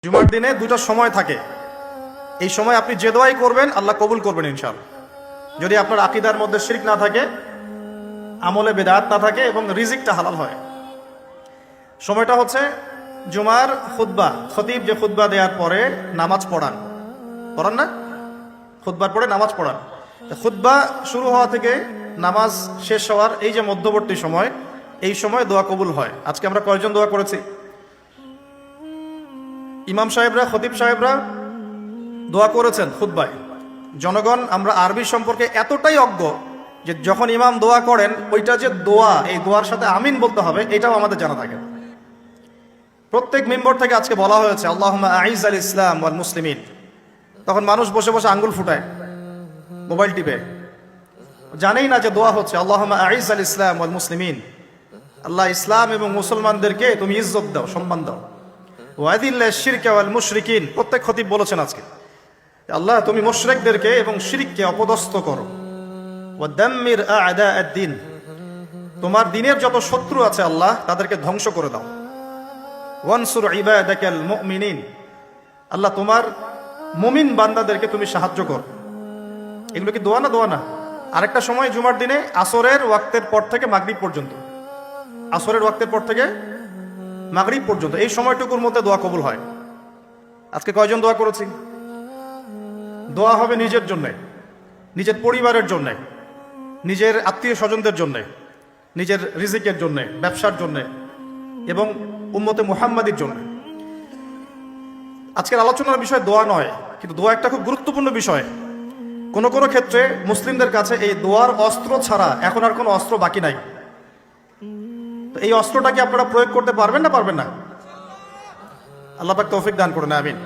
জুমার দিনে দুটো সময় থাকে। এই সময় আপনি যে দোয়াই করবেন আল্লাহ কবুল করবেন ইনশাআল্লাহ, যদি আপনার আকীদার মধ্যে শিরক না থাকে, আমলে বেদাত না থাকে এবং রিজিকটা হালাল হয়। সময়টা হচ্ছে জুমার খুতবা, খতিব যে খুতবা দেওয়ার পরে নামাজ পড়ান না, খুতবার পরে নামাজ পড়ান। খুতবা শুরু হওয়া থেকে নামাজ শেষ হওয়ার এই যে মধ্যবর্তী সময়, এই সময় দোয়া কবুল হয়। আজকে আমরা কয়জন দোয়া করেছি? ইমাম সাহেবরা, খতিব সাহেবরা দোয়া করেছেন খুতবায়। জনগণ আমরা আরবি সম্পর্কে এতটাই অজ্ঞ যে যখন ইমাম দোয়া করেন ওইটা যে দোয়া, এই দোয়ার সাথে আমিন বলতে হবে এটাও আমাদের জানা থাকে। প্রত্যেক মেম্বর থেকে আজকে বলা হয়েছে আল্লাহুম্মা আইজ আল ইসলাম ওয়াল মুসলিমিন। তখন মানুষ বসে বসে আঙ্গুল ফুটায়, মোবাইল টিপে, জানেই না যে দোয়া হচ্ছে আল্লাহুম্মা আইজ আল ইসলাম ওয়াল মুসলিমিন। আল্লাহ ইসলাম এবং মুসলমানদেরকে তুমি ইজ্জত দাও, সম্মান দাও। ওয়াদিল্লাহ শিরকা ওয়াল মুশরিকিন, প্রত্যেক খতিব বলেছেন আজকে আল্লাহ তুমি মুশরিকদেরকে এবং শিরককে অপদস্থ করো। ওয়াদাম্মির আ'দা আদ-দ্বীন, তোমার দিনের যত শত্রু আছে আল্লাহ তাদেরকে ধ্বংস করে দাও। ওয়ানসুর ইবাদাকাল মুমিনিন, আল্লাহ তোমার মুমিন বান্দাদেরকে তুমি সাহায্য করো। এগুলো কি দোয়া না? দোয়া না। আরেকটা সময় জুমার দিনে আসরের ওয়াক্তের পর থেকে মাগরিব পর্যন্ত, আসরের ওয়াক্তের পর থেকে মাগরিব পর্যন্ত এই সময়টুকুর মধ্যে দোয়া কবুল হয়। আজকে কয়জন দোয়া করেছি? দোয়া হবে নিজের জন্যে, নিজের পরিবারের জন্যে, নিজের আত্মীয় স্বজনদের জন্যে, নিজের রিজিকের জন্যে, ব্যবসার জন্যে এবং উম্মতে মুহাম্মাদির জন্য। আজকের আলোচনার বিষয় দোয়া নয়, কিন্তু দোয়া একটা খুব গুরুত্বপূর্ণ বিষয়। কোনো কোনো ক্ষেত্রে মুসলিমদের কাছে এই দোয়ার অস্ত্র ছাড়া এখন আর কোনো অস্ত্র বাকি নাই। তো এই অস্ত্রটাকে আপনারা প্রয়োগ করতে পারবেন না? পারবেন না? আল্লাহ পাক তৌফিক দান করুন, আমিন।